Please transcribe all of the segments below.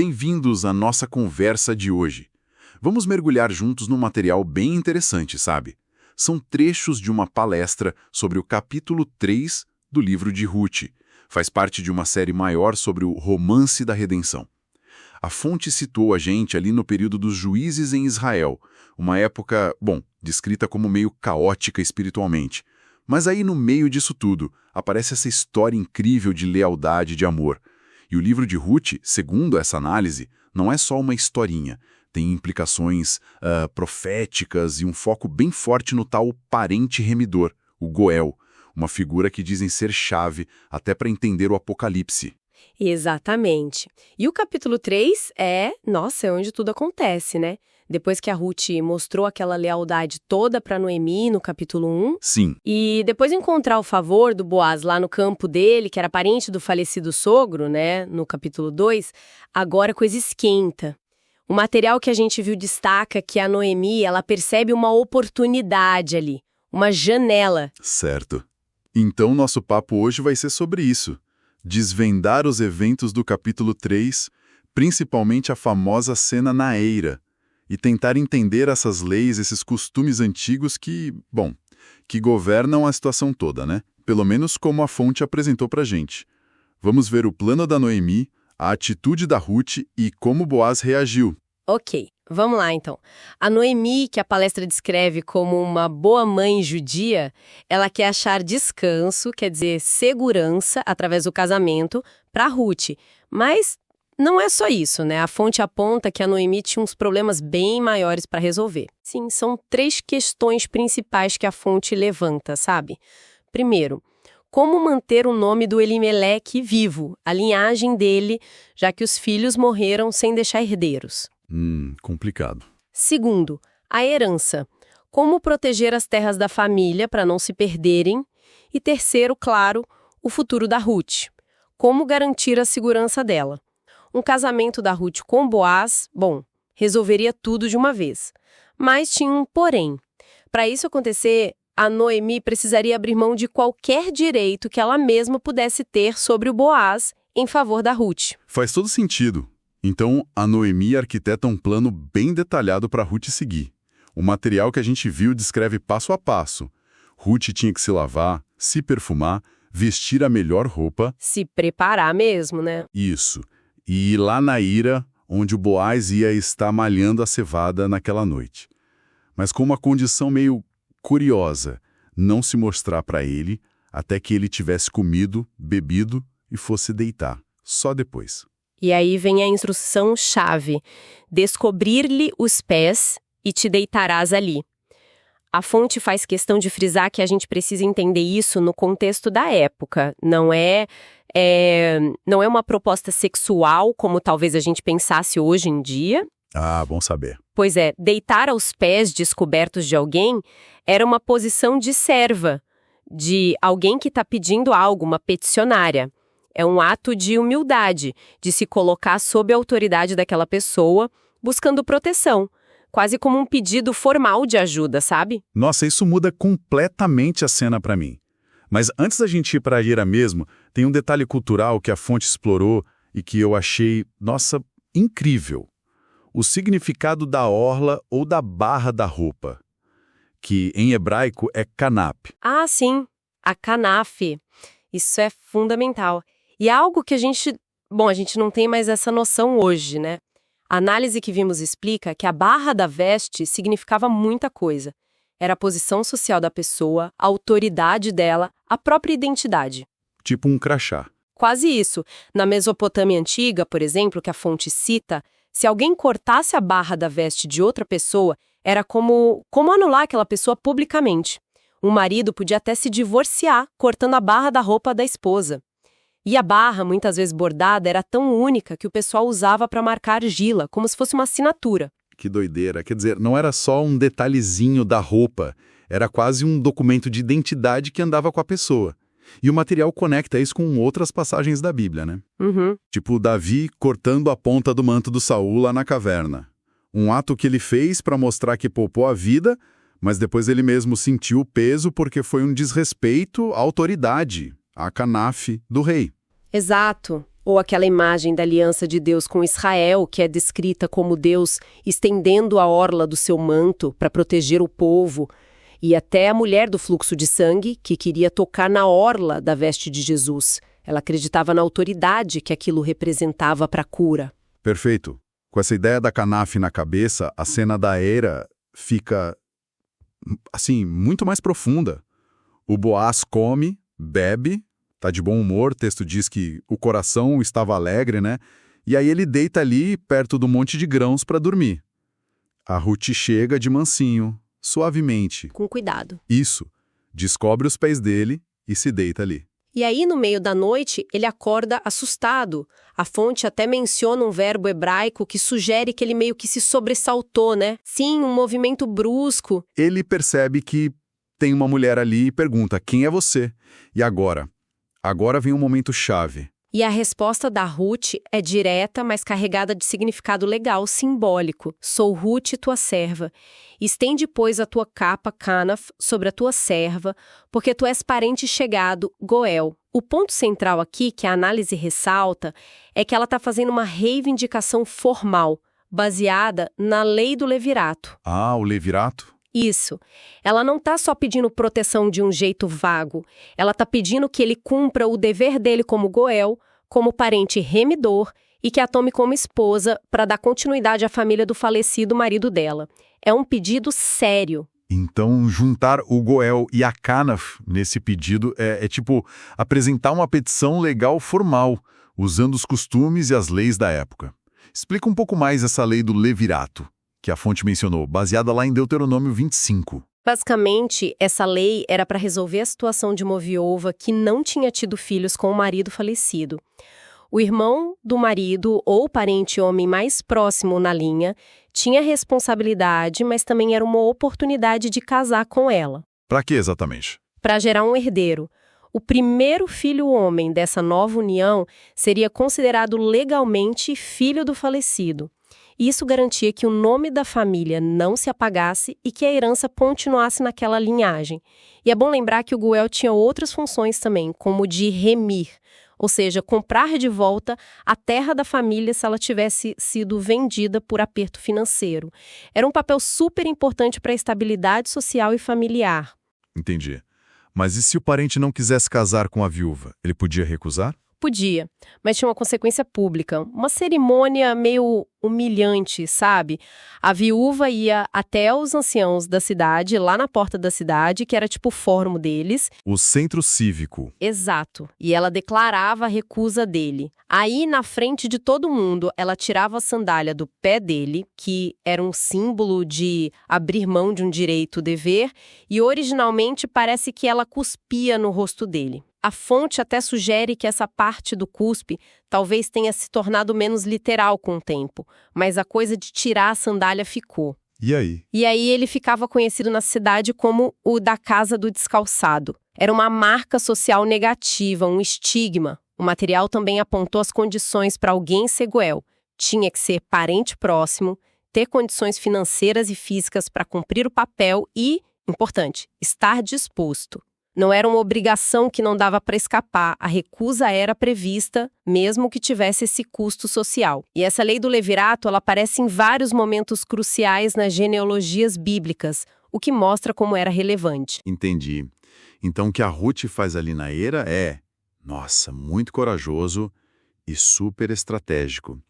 bem-vindos à nossa conversa de hoje. Vamos mergulhar juntos num material bem interessante, sabe? São trechos de uma palestra sobre o capítulo 3 do livro de Ruth. Faz parte de uma série maior sobre o romance da redenção. A fonte citou a gente ali no período dos juízes em Israel, uma época, descrita como meio caótica espiritualmente. Mas aí no meio disso tudo, aparece essa história incrível de lealdade e de amor. E o livro de Ruth, segundo essa análise, não é só uma historinha. Tem implicações proféticas e um foco bem forte no tal parente remidor, o Goel, uma figura que dizem ser chave até para entender o Apocalipse. Exatamente. E o capítulo 3 é onde tudo acontece, né? Depois que a Ruth mostrou aquela lealdade toda para Noemi no capítulo 1. Sim. E depois de encontrar o favor do Boaz lá no campo dele, que era parente do falecido sogro, né, no capítulo 2, agora a coisa esquenta. O material que a gente viu destaca que a Noemi, ela percebe uma oportunidade ali, uma janela. Certo. Então nosso papo hoje vai ser sobre isso. Desvendar os eventos do capítulo 3, principalmente a famosa cena na eira, e tentar entender essas leis, esses costumes antigos que governam a situação toda, né? Pelo menos como a fonte apresentou pra gente. Vamos ver o plano da Noemi, a atitude da Ruth e como Boaz reagiu. Ok, vamos lá então. A Noemi, que a palestra descreve como uma boa mãe judia, ela quer achar descanso, quer dizer, segurança, através do casamento, para Ruth. Mas não é só isso, né? A fonte aponta que a Noemi tinha uns problemas bem maiores para resolver. Sim, são 3 questões principais que a fonte levanta, sabe? Primeiro, como manter o nome do Elimeleque vivo, a linhagem dele, já que os filhos morreram sem deixar herdeiros. Complicado. Segundo, a herança. Como proteger as terras da família para não se perderem. E terceiro, claro, o futuro da Ruth. Como garantir a segurança dela. Um casamento da Ruth com Boaz, resolveria tudo de uma vez. Mas tinha um porém. Para isso acontecer, a Noemi precisaria abrir mão de qualquer direito que ela mesma pudesse ter sobre o Boaz em favor da Ruth. Faz todo sentido. Então, a Noemi arquiteta um plano bem detalhado para Ruth seguir. O material que a gente viu descreve passo a passo. Ruth tinha que se lavar, se perfumar, vestir a melhor roupa. Se preparar mesmo, né? Isso. E ir lá na eira, onde o Boaz ia estar malhando a cevada naquela noite. Mas com uma condição meio curiosa, não se mostrar para ele até que ele tivesse comido, bebido e fosse deitar. Só depois. E aí vem a instrução-chave: descobrir-lhe os pés e te deitarás ali. A fonte faz questão de frisar que a gente precisa entender isso no contexto da época. Não é uma proposta sexual, como talvez a gente pensasse hoje em dia. Ah, bom saber. Pois é, deitar aos pés descobertos de alguém era uma posição de serva, de alguém que está pedindo algo, uma peticionária. É um ato de humildade, de se colocar sob a autoridade daquela pessoa, buscando proteção, quase como um pedido formal de ajuda, sabe? Nossa, isso muda completamente a cena para mim. Mas antes da gente ir para a eira mesmo, tem um detalhe cultural que a fonte explorou e que eu achei, incrível. O significado da orla ou da barra da roupa, que em hebraico é kanap. Ah, sim, a kanaf. Isso é fundamental. E é algo que a gente não tem mais essa noção hoje, né? A análise que vimos explica que a barra da veste significava muita coisa. Era a posição social da pessoa, a autoridade dela, a própria identidade. Tipo um crachá. Quase isso. Na Mesopotâmia antiga, por exemplo, que a fonte cita, se alguém cortasse a barra da veste de outra pessoa, era como anular aquela pessoa publicamente. Um marido podia até se divorciar, cortando a barra da roupa da esposa. E a barra, muitas vezes bordada, era tão única que o pessoal usava para marcar argila, como se fosse uma assinatura. Que doideira. Quer dizer, não era só um detalhezinho da roupa, era quase um documento de identidade que andava com a pessoa. E o material conecta isso com outras passagens da Bíblia, né? Uhum. Tipo Davi cortando a ponta do manto do Saul lá na caverna. Um ato que ele fez para mostrar que poupou a vida, mas depois ele mesmo sentiu o peso porque foi um desrespeito à autoridade, à canaf do rei. Exato. Ou aquela imagem da aliança de Deus com Israel, que é descrita como Deus estendendo a orla do seu manto para proteger o povo, e até a mulher do fluxo de sangue, que queria tocar na orla da veste de Jesus. Ela acreditava na autoridade que aquilo representava para a cura. Perfeito. Com essa ideia da Canaf na cabeça, a cena da Era fica, assim, muito mais profunda. O Boaz come, bebe, tá de bom humor, o texto diz que o coração estava alegre, né? E aí ele deita ali perto do monte de grãos para dormir. A Ruth chega de mansinho, suavemente. Com cuidado. Isso. Descobre os pés dele e se deita ali. E aí, no meio da noite, ele acorda assustado. A fonte até menciona um verbo hebraico que sugere que ele meio que se sobressaltou, né? Sim, um movimento brusco. Ele percebe que tem uma mulher ali e pergunta: quem é você? E agora? Agora vem um momento chave. E a resposta da Ruth é direta, mas carregada de significado legal, simbólico. Sou Ruth, tua serva. Estende, pois, a tua capa, Canaf, sobre a tua serva, porque tu és parente chegado, Goel. O ponto central aqui, que a análise ressalta, é que ela está fazendo uma reivindicação formal, baseada na lei do levirato. Ah, o levirato? Isso. Ela não está só pedindo proteção de um jeito vago. Ela está pedindo que ele cumpra o dever dele como Goel, como parente remidor, e que a tome como esposa para dar continuidade à família do falecido marido dela. É um pedido sério. Então, juntar o Goel e a Canaf nesse pedido é tipo apresentar uma petição legal formal, usando os costumes e as leis da época. Explica um pouco mais essa lei do levirato, que a fonte mencionou, baseada lá em Deuteronômio 25. Basicamente, essa lei era para resolver a situação de uma viúva que não tinha tido filhos com o marido falecido. O irmão do marido ou parente homem mais próximo na linha tinha responsabilidade, mas também era uma oportunidade de casar com ela. Para que exatamente? Para gerar um herdeiro. O primeiro filho homem dessa nova união seria considerado legalmente filho do falecido. Isso garantia que o nome da família não se apagasse e que a herança continuasse naquela linhagem. E é bom lembrar que o Goel tinha outras funções também, como de remir, ou seja, comprar de volta a terra da família se ela tivesse sido vendida por aperto financeiro. Era um papel super importante para a estabilidade social e familiar. Entendi. Mas e se o parente não quisesse casar com a viúva? Ele podia recusar? Podia, mas tinha uma consequência pública. Uma cerimônia meio humilhante, sabe? A viúva ia até os anciãos da cidade, lá na porta da cidade, que era tipo o fórum deles. O centro cívico. Exato. E ela declarava a recusa dele. Aí, na frente de todo mundo, ela tirava a sandália do pé dele, que era um símbolo de abrir mão de um direito-dever, e originalmente parece que ela cuspia no rosto dele. A fonte até sugere que essa parte do cuspe talvez tenha se tornado menos literal com o tempo, mas a coisa de tirar a sandália ficou. E aí? E aí ele ficava conhecido na cidade como o da Casa do Descalçado. Era uma marca social negativa, um estigma. O material também apontou as condições para alguém ser Goel. Tinha que ser parente próximo, ter condições financeiras e físicas para cumprir o papel e, importante, estar disposto. Não era uma obrigação que não dava para escapar, a recusa era prevista, mesmo que tivesse esse custo social. E essa lei do levirato, ela aparece em vários momentos cruciais nas genealogias bíblicas, o que mostra como era relevante. Entendi. Então o que a Ruth faz ali na Era nossa, muito corajoso e super estratégico.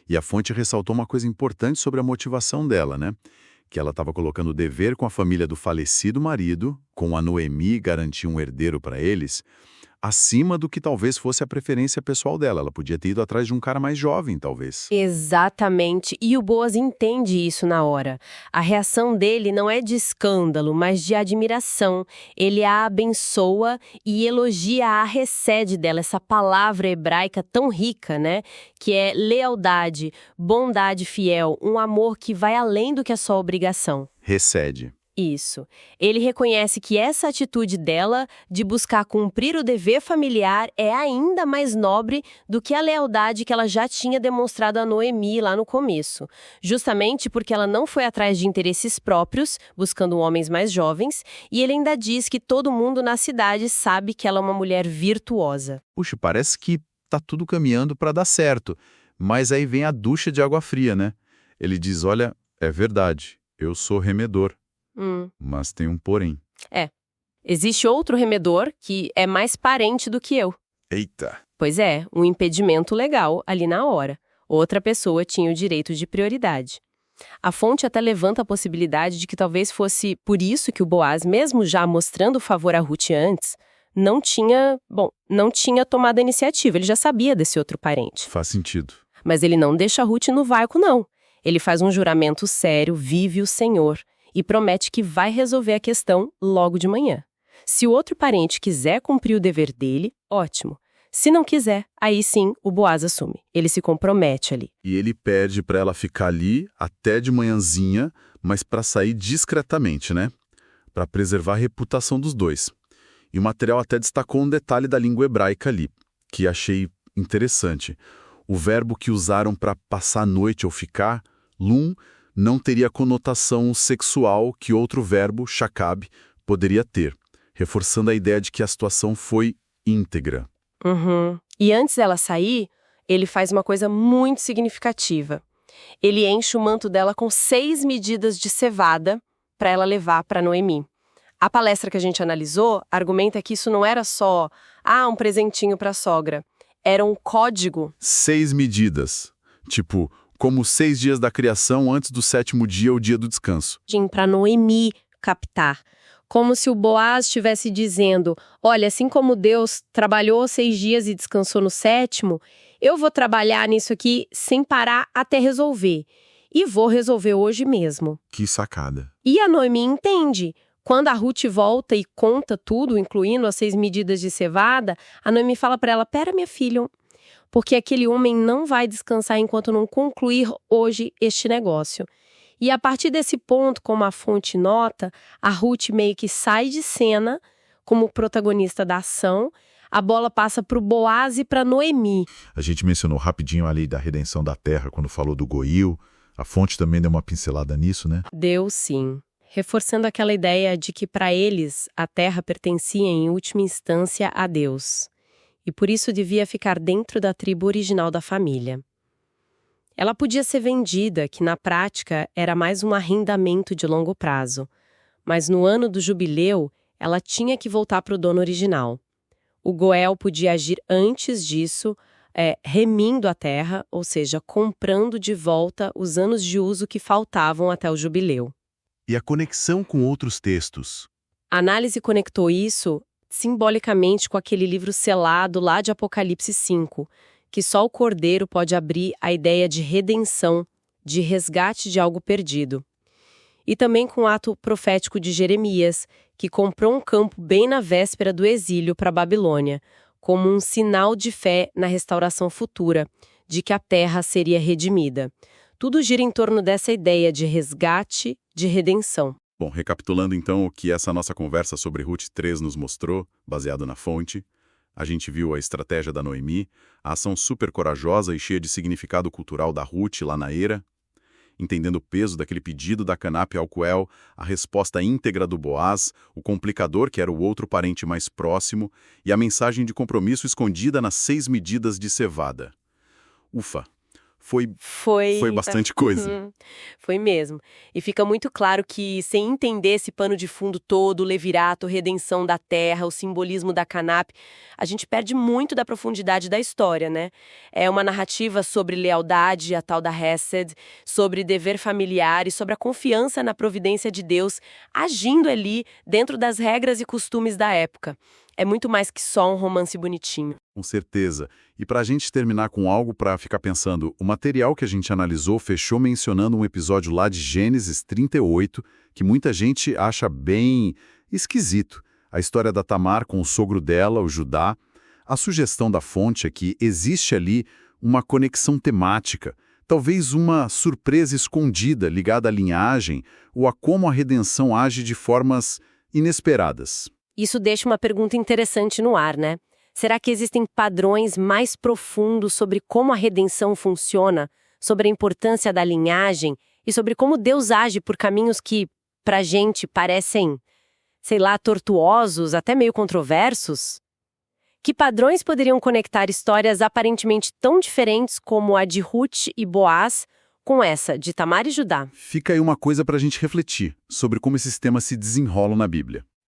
E a fonte ressaltou uma coisa importante sobre a motivação dela, né? Que ela estava colocando o dever com a família do falecido marido, com a Noemi garantir um herdeiro para eles, acima do que talvez fosse a preferência pessoal dela. Ela podia ter ido atrás de um cara mais jovem, talvez. Exatamente. E o Boaz entende isso na hora. A reação dele não é de escândalo, mas de admiração. Ele a abençoa e elogia a recede dela, essa palavra hebraica tão rica, né? Que é lealdade, bondade fiel, um amor que vai além do que a sua obrigação. Recede. Isso. Ele reconhece que essa atitude dela de buscar cumprir o dever familiar é ainda mais nobre do que a lealdade que ela já tinha demonstrado a Noemi lá no começo. Justamente porque ela não foi atrás de interesses próprios, buscando homens mais jovens, e ele ainda diz que todo mundo na cidade sabe que ela é uma mulher virtuosa. Puxa, parece que tá tudo caminhando para dar certo. Mas aí vem a ducha de água fria, né? Ele diz, olha, é verdade, eu sou remedor, mas tem um porém. Existe outro remedor que é mais parente do que eu. Eita! Pois é, um impedimento legal ali na hora. Outra pessoa tinha o direito de prioridade. A fonte até levanta a possibilidade de que talvez fosse por isso que o Boaz, mesmo já mostrando favor a Ruth antes, não tinha tomado a iniciativa. Ele já sabia desse outro parente. Faz sentido. Mas ele não deixa a Ruth no vácuo, não. Ele faz um juramento sério, vive o Senhor, e promete que vai resolver a questão logo de manhã. Se o outro parente quiser cumprir o dever dele, ótimo. Se não quiser, aí sim o Boaz assume. Ele se compromete ali. E ele pede para ela ficar ali até de manhãzinha, mas para sair discretamente, né? Para preservar a reputação dos dois. E o material até destacou um detalhe da língua hebraica ali, que achei interessante. O verbo que usaram para passar a noite ou ficar, lum, não teria a conotação sexual que outro verbo, shakab, poderia ter, reforçando a ideia de que a situação foi íntegra. E antes dela sair, ele faz uma coisa muito significativa. Ele enche o manto dela com 6 medidas de cevada para ela levar para Noemi. A palestra que a gente analisou argumenta que isso não era só um presentinho para a sogra. Era um código. 6 medidas. Tipo, como 6 dias da criação antes do 7º dia, o dia do descanso. Para Noemi captar. Como se o Boaz estivesse dizendo, olha, assim como Deus trabalhou 6 dias e descansou no 7º, eu vou trabalhar nisso aqui sem parar até resolver. E vou resolver hoje mesmo. Que sacada. E a Noemi entende. Quando a Ruth volta e conta tudo, incluindo as 6 medidas de cevada, a Noemi fala para ela, pera minha filha, porque aquele homem não vai descansar enquanto não concluir hoje este negócio. E a partir desse ponto, como a fonte nota, a Ruth meio que sai de cena como protagonista da ação, a bola passa para o Boaz e para Noemi. A gente mencionou rapidinho a lei da redenção da terra quando falou do Goil. A fonte também deu uma pincelada nisso, né? Deu sim. Reforçando aquela ideia de que para eles a terra pertencia em última instância a Deus. E por isso devia ficar dentro da tribo original da família. Ela podia ser vendida, que na prática era mais um arrendamento de longo prazo. Mas no ano do jubileu, ela tinha que voltar para o dono original. O Goel podia agir antes disso, remindo a terra, ou seja, comprando de volta os anos de uso que faltavam até o jubileu. E a conexão com outros textos? A análise conectou isso simbolicamente com aquele livro selado lá de Apocalipse 5, que só o Cordeiro pode abrir a ideia de redenção, de resgate de algo perdido. E também com o ato profético de Jeremias, que comprou um campo bem na véspera do exílio para a Babilônia, como um sinal de fé na restauração futura, de que a terra seria redimida. Tudo gira em torno dessa ideia de resgate, de redenção. Bom, recapitulando então o que essa nossa conversa sobre Ruth 3 nos mostrou, baseado na fonte, a gente viu a estratégia da Noemi, a ação super corajosa e cheia de significado cultural da Ruth lá na Eira, entendendo o peso daquele pedido da Canap ao Coel, a resposta íntegra do Boaz, o complicador que era o outro parente mais próximo e a mensagem de compromisso escondida nas 6 medidas de cevada. Ufa! Foi bastante coisa. Foi mesmo. E fica muito claro que, sem entender esse pano de fundo todo, o levirato, redenção da terra, o simbolismo da Canap, a gente perde muito da profundidade da história, né? É uma narrativa sobre lealdade, a tal da Hesed, sobre dever familiar e sobre a confiança na providência de Deus, agindo ali dentro das regras e costumes da época. É muito mais que só um romance bonitinho. Com certeza. E para a gente terminar com algo para ficar pensando, o material que a gente analisou fechou mencionando um episódio lá de Gênesis 38, que muita gente acha bem esquisito. A história da Tamar com o sogro dela, o Judá. A sugestão da fonte é que existe ali uma conexão temática, talvez uma surpresa escondida ligada à linhagem ou a como a redenção age de formas inesperadas. Isso deixa uma pergunta interessante no ar, né? Será que existem padrões mais profundos sobre como a redenção funciona, sobre a importância da linhagem e sobre como Deus age por caminhos que, pra gente, parecem, sei lá, tortuosos, até meio controversos? Que padrões poderiam conectar histórias aparentemente tão diferentes como a de Ruth e Boaz com essa de Tamar e Judá? Fica aí uma coisa para a gente refletir sobre como esses temas se desenrolam na Bíblia.